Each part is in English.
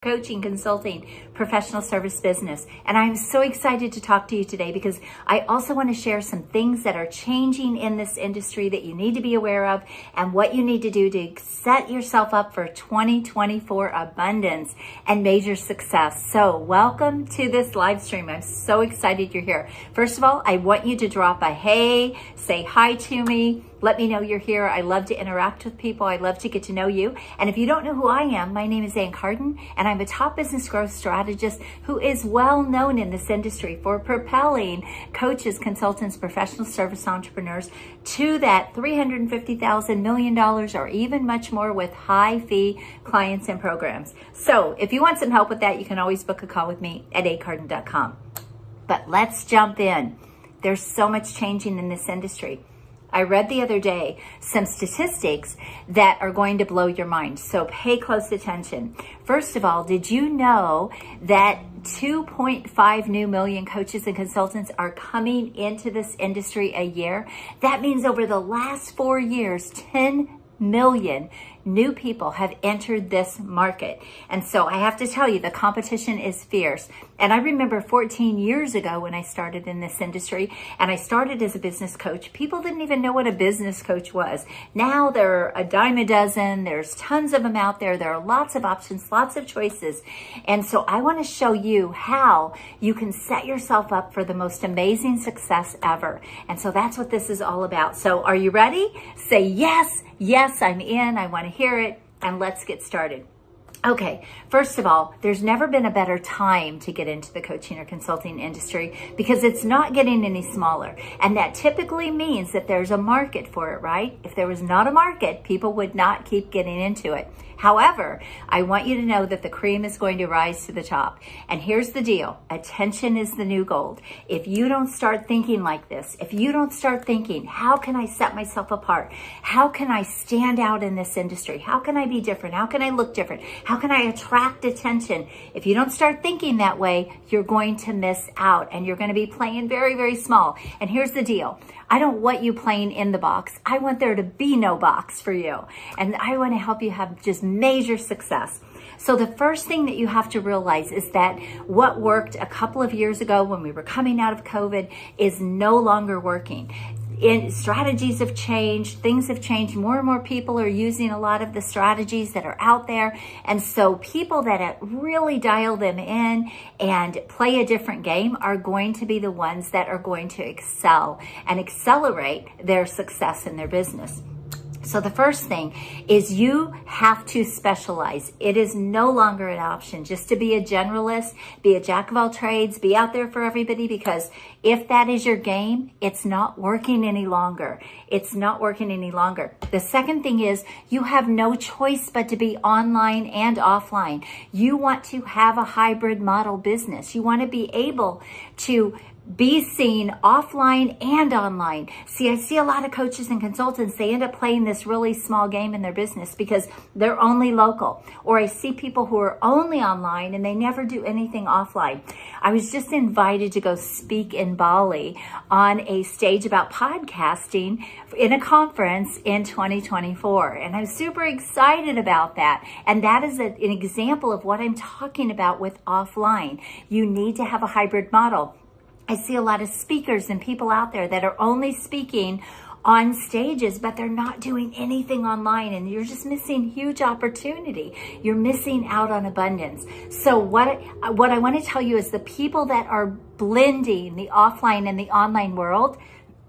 Coaching, consulting, professional service business. And I'm so excited to talk to you today because I also want to share some things that are changing in this industry that you need to be aware of and what you need to do to set yourself up for 2024 abundance and major success. So welcome to this live stream. I'm so excited you're here. First of all, I want you to drop a hey, say hi to me. Let me know you're here. I love to interact with people. I love to get to know you. And if you don't know who I am, my name is Ann Carden, and I'm a top business growth strategist who is well known in this industry for propelling coaches, consultants, professional service entrepreneurs to that $350,000 million or even much more with high fee clients and programs. So if you want some help with that, you can always book a call with me at acarden.com. But let's jump in. There's so much changing in this industry. I read the other day some statistics that are going to blow your mind, so pay close attention. First of all, did you know that 2.5 new million coaches and consultants are coming into this industry a year? That means over the last 4 years, 10 million new people have entered this market. And so I have to tell you, the competition is fierce. And I remember 14 years ago when I started in this industry, and I started as a business coach, people didn't even know what a business coach was. Now there are a dime a dozen. There's tons of them out there. There are lots of options, lots of choices. And so I want to show you how you can set yourself up for the most amazing success ever. And so that's what this is all about. So are you ready? Say yes. Yes, I'm in. I want to hear it. And let's get started. Okay, first of all, there's never been a better time to get into the coaching or consulting industry because it's not getting any smaller. And that typically means that there's a market for it, right? If there was not a market, people would not keep getting into it. However, I want you to know that the cream is going to rise to the top. And here's the deal. Attention is the new gold. If you don't start thinking like this, if you don't start thinking, how can I set myself apart? How can I stand out in this industry? How can I be different? How can I look different? How can I attract attention? If you don't start thinking that way, you're going to miss out and you're going to be playing very, very small. And here's the deal. I don't want you playing in the box. I want there to be no box for you. And I want to help you have just major success. So the first thing that you have to realize is that what worked a couple of years ago when we were coming out of COVID is no longer working. Strategies have changed, things have changed. More and more people are using a lot of the strategies that are out there. And so people that really dial them in and play a different game are going to be the ones that are going to excel and accelerate their success in their business. So the first thing is you have to specialize. It is no longer an option just to be a generalist, be a jack of all trades, be out there for everybody, because if that is your game, it's not working any longer. It's not working any longer. The second thing is you have no choice but to be online and offline. You want to have a hybrid model business. You want to be able to be seen offline and online. See, I see a lot of coaches and consultants, they end up playing this really small game in their business because they're only local. Or I see people who are only online and they never do anything offline. I was just invited to go speak in Bali on a stage about podcasting in a conference in 2024. And I'm super excited about that. And that is an example of what I'm talking about with offline. You need to have a hybrid model. I see a lot of speakers and people out there that are only speaking on stages, but they're not doing anything online, and you're just missing huge opportunity. You're missing out on abundance. So what I want to tell you is the people that are blending the offline and the online world,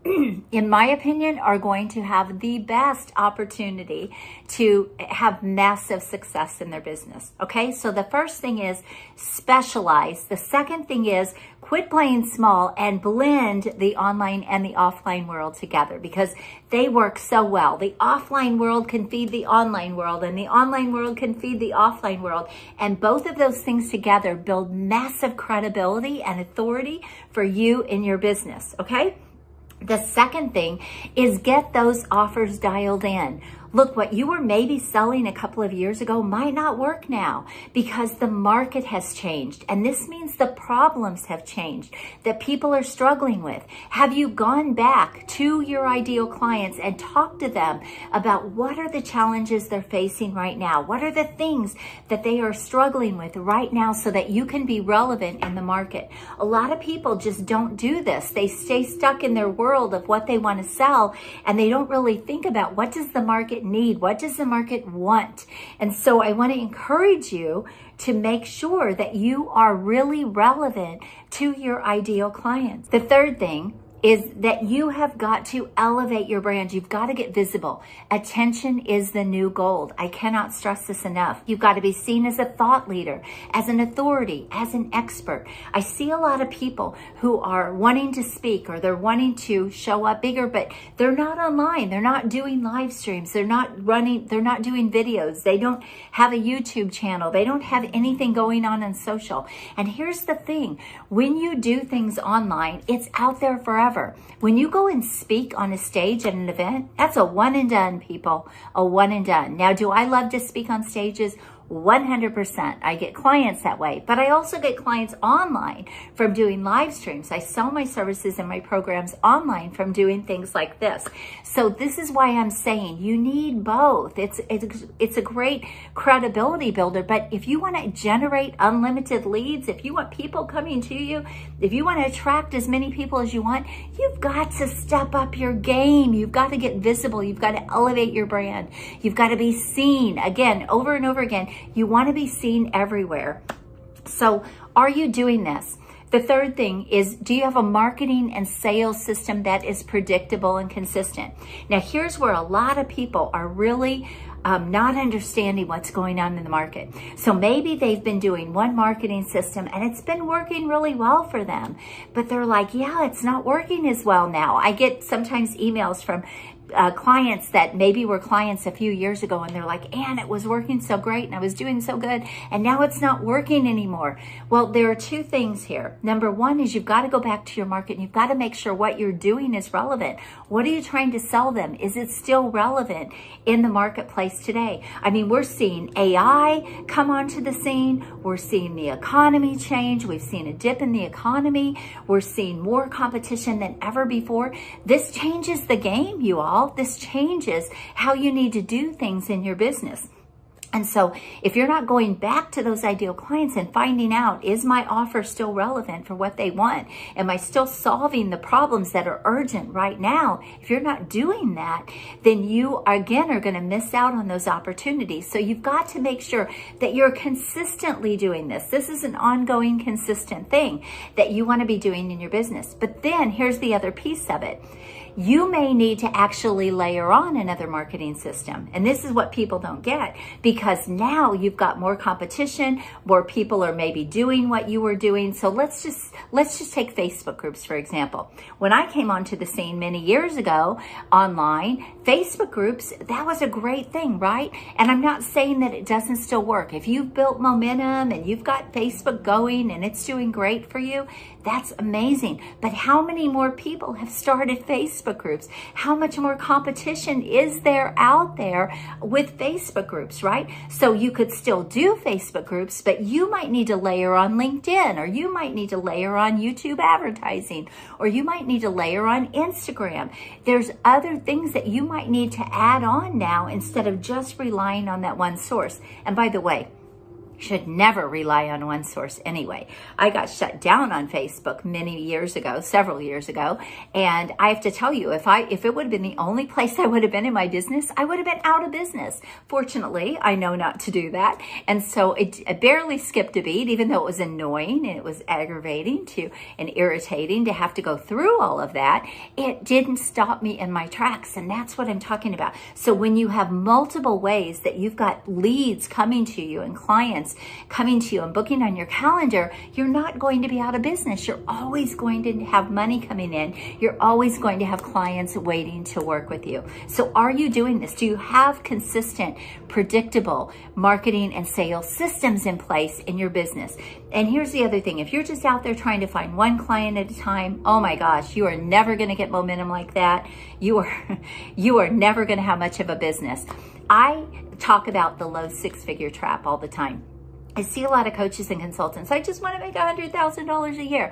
in my opinion, are going to have the best opportunity to have massive success in their business. Okay, so the first thing is specialize. The second thing is quit playing small and blend the online and the offline world together because they work so well. The offline world can feed the online world and the online world can feed the offline world. And both of those things together build massive credibility and authority for you in your business. Okay? The second thing is get those offers dialed in. Look, what you were maybe selling a couple of years ago might not work now because the market has changed. And this means the problems have changed that people are struggling with. Have you gone back to your ideal clients and talked to them about what are the challenges they're facing right now? What are the things that they are struggling with right now so that you can be relevant in the market? A lot of people just don't do this. They stay stuck in their world of what they want to sell, and they don't really think about what does the market need? What does the market want? And so I want to encourage you to make sure that you are really relevant to your ideal clients. The third thing is that you have got to elevate your brand. You've got to get visible. Attention is the new gold. I cannot stress this enough. You've got to be seen as a thought leader, as an authority, as an expert. I see a lot of people who are wanting to speak or they're wanting to show up bigger, but they're not online. They're not doing live streams. They're not doing videos. They don't have a YouTube channel. They don't have anything going on social. And here's the thing. When you do things online, it's out there forever. When you go and speak on a stage at an event, that's a one and done, people, a one and done. Now, do I love to speak on stages? 100%. I get clients that way, but I also get clients online from doing live streams. I sell my services and my programs online from doing things like this. So this is why I'm saying you need both. It's a great credibility builder, but if you want to generate unlimited leads, if you want people coming to you, if you want to attract as many people as you want, you've got to step up your game. You've got to get visible. You've got to elevate your brand. You've got to be seen again, over and over again. You want to be seen everywhere. So are you doing this? The third thing is, do you have a marketing and sales system that is predictable and consistent? Now, here's where a lot of people are really not understanding what's going on in the market. So maybe they've been doing one marketing system and it's been working really well for them, but they're like, yeah, it's not working as well now. I get sometimes emails from clients that maybe were clients a few years ago, and they're like, Ann, it was working so great and I was doing so good, and now it's not working anymore. Well, there are two things here. Number one is you've got to go back to your market and you've got to make sure what you're doing is relevant. What are you trying to sell them? Is it still relevant in the marketplace today? I mean, we're seeing AI come onto the scene. We're seeing the economy change. We've seen a dip in the economy. We're seeing more competition than ever before. This changes the game, you all. This changes how you need to do things in your business. And so if you're not going back to those ideal clients and finding out, is my offer still relevant for what they want? Am I still solving the problems that are urgent right now? If you're not doing that, then you again are going to miss out on those opportunities. So you've got to make sure that you're consistently doing this. This is an ongoing, consistent thing that you want to be doing in your business. But then here's the other piece of it. You may need to actually layer on another marketing system. And this is what people don't get, because now you've got more competition, more people are maybe doing what you were doing. So let's just take Facebook groups, for example. When I came onto the scene many years ago online, Facebook groups, that was a great thing, right? And I'm not saying that it doesn't still work. If you've built momentum and you've got Facebook going and it's doing great for you, that's amazing. But how many more people have started Facebook groups? How much more competition is there out there with Facebook groups, right? So you could still do Facebook groups, but you might need to layer on LinkedIn, or you might need to layer on YouTube advertising, or you might need to layer on Instagram. There's other things that you might need to add on now instead of just relying on that one source. And by the way, should never rely on one source anyway. I got shut down on Facebook many years ago, several years ago. And I have to tell you, if it would have been the only place I would have been in my business, I would have been out of business. Fortunately, I know not to do that. And so I barely skipped a beat, even though it was annoying and it was aggravating and irritating to have to go through all of that. It didn't stop me in my tracks. And that's what I'm talking about. So when you have multiple ways that you've got leads coming to you and clients clients coming to you and booking on your calendar, you're not going to be out of business. You're always going to have money coming in. You're always going to have clients waiting to work with you. So are you doing this? Do you have consistent, predictable marketing and sales systems in place in your business? And here's the other thing. If you're just out there trying to find one client at a time, oh my gosh, you are never going to get momentum like that. You are never going to have much of a business. I talk about the low six-figure trap all the time. I see a lot of coaches and consultants. I just want to make $100,000 a year.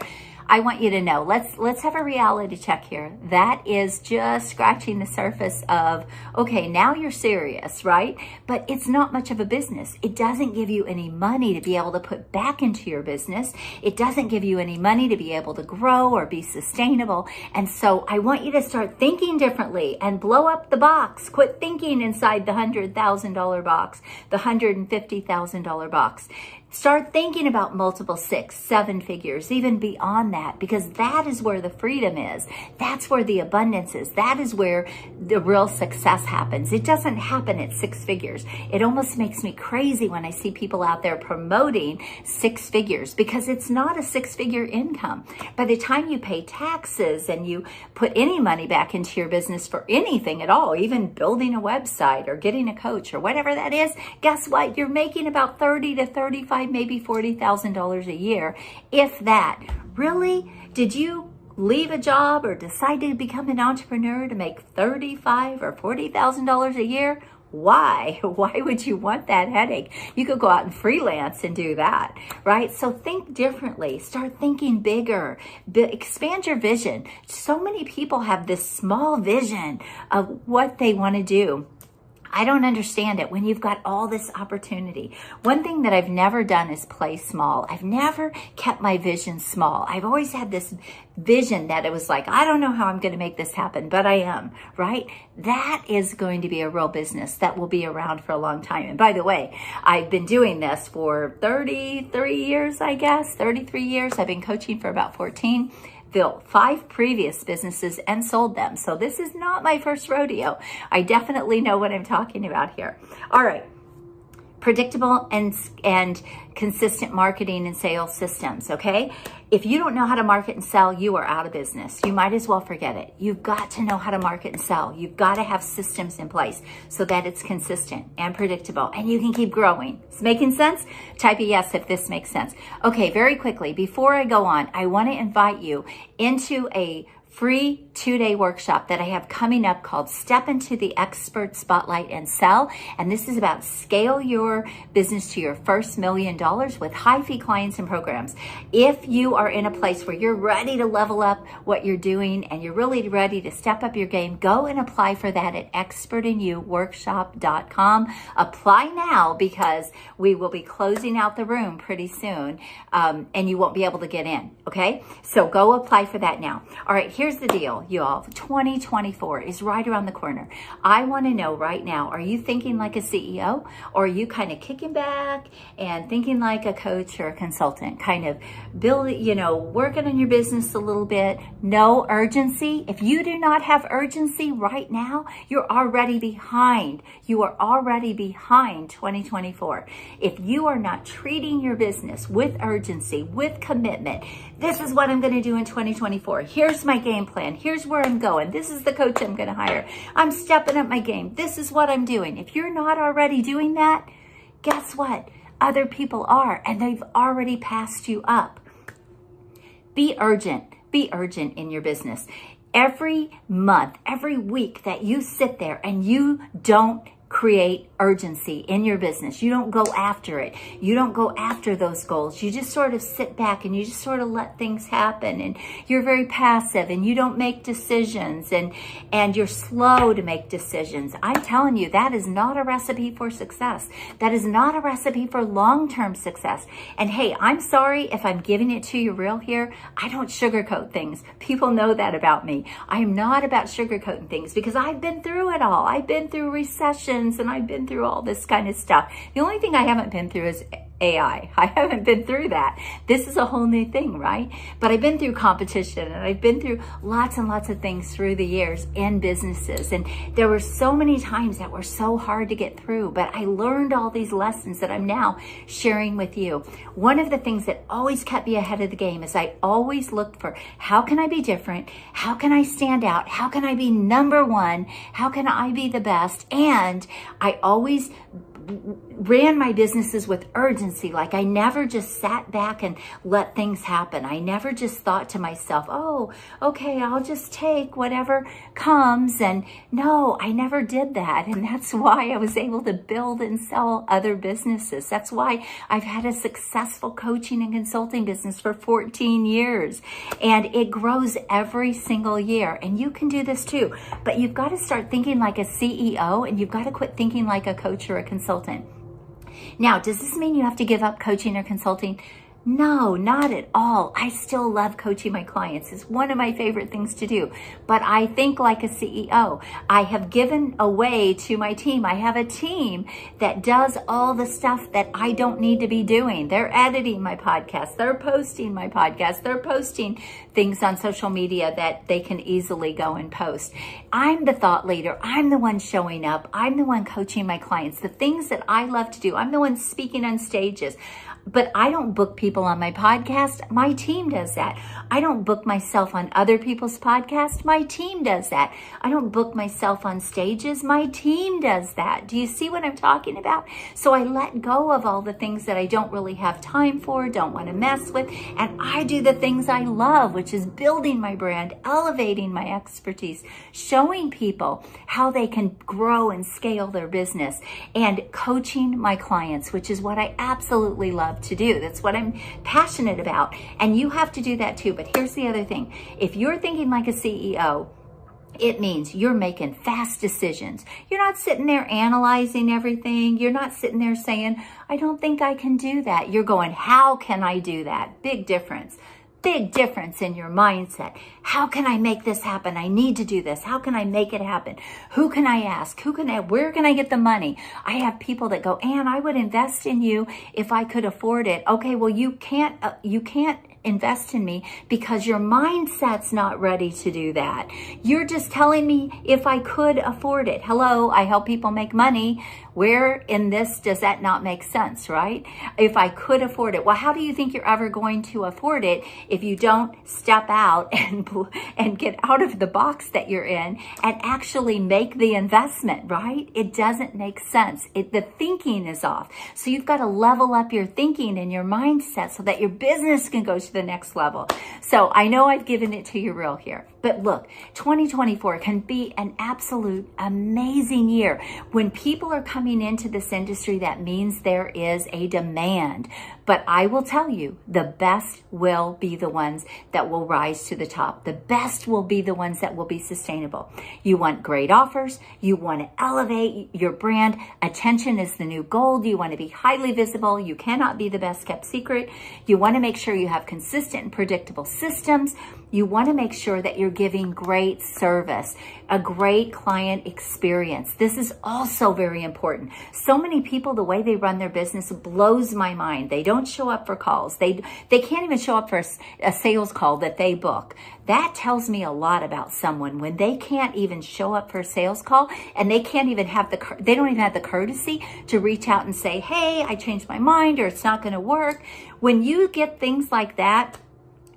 I want you to know, let's have a reality check here. That is just scratching the surface of, okay, now you're serious, right? But it's not much of a business. It doesn't give you any money to be able to put back into your business. It doesn't give you any money to be able to grow or be sustainable. And so I want you to start thinking differently and blow up the box. Quit thinking inside the $100,000 box, the $150,000 box. Start thinking about multiple 6, 7 figures, even beyond that, because that is where the freedom is. That's where the abundance is. That is where the real success happens. It doesn't happen at 6 figures. It almost makes me crazy when I see people out there promoting 6 figures, because it's not a 6-figure income. By the time you pay taxes and you put any money back into your business for anything at all, even building a website or getting a coach or whatever that is, guess what? You're making about $30,000 to $35,000, maybe $40,000 a year, if that. Really? Did you leave a job or decide to become an entrepreneur to make $35,000 or $40,000 a year? Why? Why would you want that headache? You could go out and freelance and do that, right? So think differently. Start thinking bigger. Expand your vision. So many people have this small vision of what they want to do. I don't understand it when you've got all this opportunity. One thing that I've never done is play small. I've never kept my vision small. I've always had this vision that it was like, I don't know how I'm going to make this happen, but I am, right? That is going to be a real business that will be around for a long time. And by the way, I've been doing this for 33 years, I guess, 33 years. I've been coaching for about 14. Built 5 previous businesses and sold them. So this is not my first rodeo. I definitely know what I'm talking about here. All right. Predictable and consistent marketing and sales systems, okay? If you don't know how to market and sell, you are out of business. You might as well forget it. You've got to know how to market and sell. You've got to have systems in place so that it's consistent and predictable and you can keep growing. Is it making sense? Type a yes if this makes sense. Okay, very quickly, before I go on, I want to invite you into a free 2-day workshop that I have coming up called Step into the Expert Spotlight and Sell. And this is about scale your business to your first $1 million with high fee clients and programs. If you are in a place where you're ready to level up what you're doing and you're really ready to step up your game, go and apply for that at expertinyouworkshop.com. Apply now because we will be closing out the room pretty soon and you won't be able to get in. Okay, so go apply for that now. All right, here's the deal, you all. 2024 is right around the corner. I want to know right now, are you thinking like a CEO or are you kind of kicking back and thinking like a coach or a consultant, kind of building, working on your business a little bit? No urgency. If you do not have urgency right now, you're already behind. You are already behind 2024. If you are not treating your business with urgency, with commitment, this is what I'm going to do in 2024. Here's my game plan. Here's where I'm going. This is the coach I'm going to hire. I'm stepping up my game. This is what I'm doing. If you're not already doing that, guess what? Other people are, and they've already passed you up. Be urgent. Be urgent in your business. Every month, every week that you sit there and you don't create urgency in your business, you don't go after it, you don't go after those goals, you just sort of sit back and you just sort of let things happen, and you're very passive and you don't make decisions, and you're slow to make decisions. I'm telling you, that is not a recipe for success. That is not a recipe for long-term success. And hey, I'm sorry if I'm giving it to you real here. I don't sugarcoat things. People know that about me. I am not about sugarcoating things because I've been through it all. I've been through recessions and I've been through all this kind of stuff. The only thing I haven't been through is AI. I haven't been through that. This is a whole new thing, right? But I've been through competition, and I've been through lots and lots of things through the years in businesses. And there were so many times that were so hard to get through, but I learned all these lessons that I'm now sharing with you. One of the things that always kept me ahead of the game is I always looked for, how can I be different? How can I stand out? How can I be number one? How can I be the best? And I always ran my businesses with urgency. Like I never just sat back and let things happen. I never just thought to myself, oh, okay, I'll just take whatever comes. And no, I never did that. And that's why I was able to build and sell other businesses. That's why I've had a successful coaching and consulting business for 14 years. And it grows every single year. And you can do this too. But you've got to start thinking like a CEO, and you've got to quit thinking like a coach or a consultant. Now, does this mean you have to give up coaching or consulting? No, not at all. I still love coaching my clients. It's one of my favorite things to do. But I think like a CEO. I have given away to my team. I have a team that does all the stuff that I don't need to be doing. They're editing my podcast. They're posting my podcast. They're posting things on social media that they can easily go and post. I'm the thought leader. I'm the one showing up. I'm the one coaching my clients. The things that I love to do. I'm the one speaking on stages. But I don't book people on my podcast. My team does that. I don't book myself on other people's podcasts. My team does that. I don't book myself on stages. My team does that. Do you see what I'm talking about? So I let go of all the things that I don't really have time for, don't want to mess with, and I do the things I love, which is building my brand, elevating my expertise, showing people how they can grow and scale their business, and coaching my clients, which is what I absolutely love to do. That's what I'm passionate about. And you have to do that too. But here's the other thing. If you're thinking like a CEO, it means you're making fast decisions. You're not sitting there analyzing everything. You're not sitting there saying, I don't think I can do that. You're going, how can I do that? Big difference. Big difference in your mindset. How can I make this happen? I need to do this. How can I make it happen? Who can I ask? Where can I get the money? I have people that go, Ann, I would invest in you if I could afford it. Okay, well, you can't invest in me because your mindset's not ready to do that. You're just telling me if I could afford it. Hello, I help people make money. Where in this does that not make sense, right? If I could afford it. Well, how do you think you're ever going to afford it if you don't step out and get out of the box that you're in and actually make the investment, right? It doesn't make sense. The thinking is off. So you've got to level up your thinking and your mindset so that your business can go to the next level. So I know I've given it to you real here, but look, 2024 can be an absolute amazing year. When people are coming into this industry, that means there is a demand. But I will tell you, the best will be the ones that will rise to the top. The best will be the ones that will be sustainable. You want great offers. You want to elevate your brand. Attention is the new gold. You want to be highly visible. You cannot be the best kept secret. You want to make sure you have consistent and predictable systems. You want to make sure that you're giving great service, a great client experience. This is also very important. So many people, the way they run their business blows my mind. They don't show up for calls. They can't even show up for a sales call that they book. That tells me a lot about someone when they can't even show up for a sales call and they can't even have they don't even have the courtesy to reach out and say, hey, I changed my mind, or it's not going to work. When you get things like that,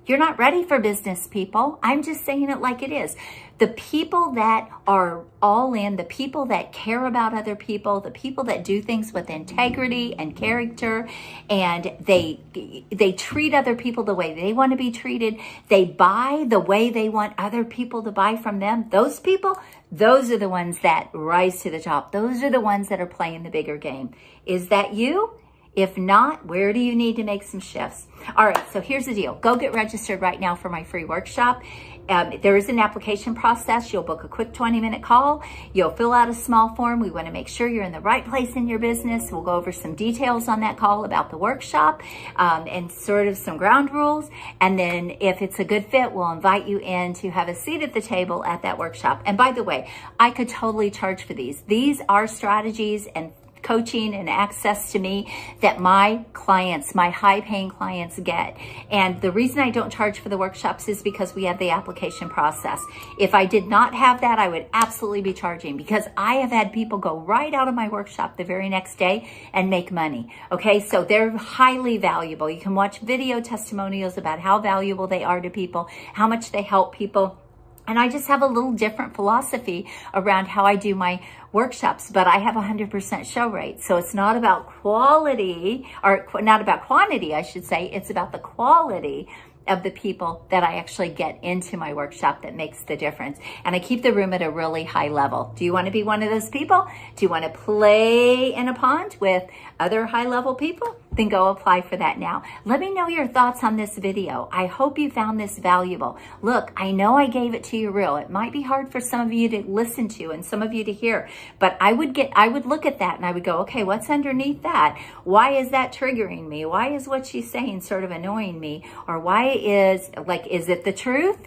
you're not ready for business, people. I'm just saying it like it is. The people that are all in, the people that care about other people, the people that do things with integrity and character, and they treat other people the way they want to be treated, they buy the way they want other people to buy from them, those people, those are the ones that rise to the top. Those are the ones that are playing the bigger game. Is that you? If not, where do you need to make some shifts? All right, so here's the deal. Go get registered right now for my free workshop. There is an application process. You'll book a quick 20-minute call. You'll fill out a small form. We want to make sure you're in the right place in your business. We'll go over some details on that call about the workshop and sort of some ground rules. And then if it's a good fit, we'll invite you in to have a seat at the table at that workshop. And by the way, I could totally charge for these. These are strategies and coaching and access to me that my clients, my high-paying clients get. And the reason I don't charge for the workshops is because we have the application process. If I did not have that, I would absolutely be charging, because I have had people go right out of my workshop the very next day and make money. Okay, so they're highly valuable. You can watch video testimonials about how valuable they are to people, how much they help people. And I just have a little different philosophy around how I do my workshops, but I have 100% show rate. So it's not about quality, or not about quantity, I should say. It's about the quality of the people that I actually get into my workshop that makes the difference. And I keep the room at a really high level. Do you want to be one of those people? Do you want to play in a pond with other high level people? Then go apply for that now. Let me know your thoughts on this video. I hope you found this valuable. Look, I know I gave it to you real. It might be hard for some of you to listen to and some of you to hear, but I would look at that and I would go, okay, what's underneath that? Why is that triggering me? Why is what she's saying sort of annoying me? Or why is it the truth?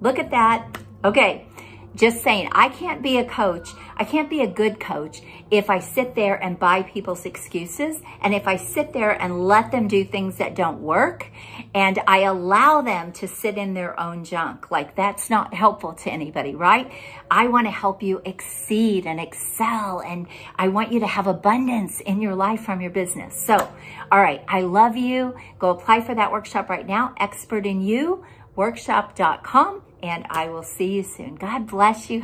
Look at that. Okay. Just saying, I can't be a coach. I can't be a good coach if I sit there and buy people's excuses, and if I sit there and let them do things that don't work, and I allow them to sit in their own junk. Like, that's not helpful to anybody, right? I want to help you exceed and excel, and I want you to have abundance in your life from your business. So, all right, I love you. Go apply for that workshop right now, Expert in You, workshop.com. And I will see you soon. God bless you.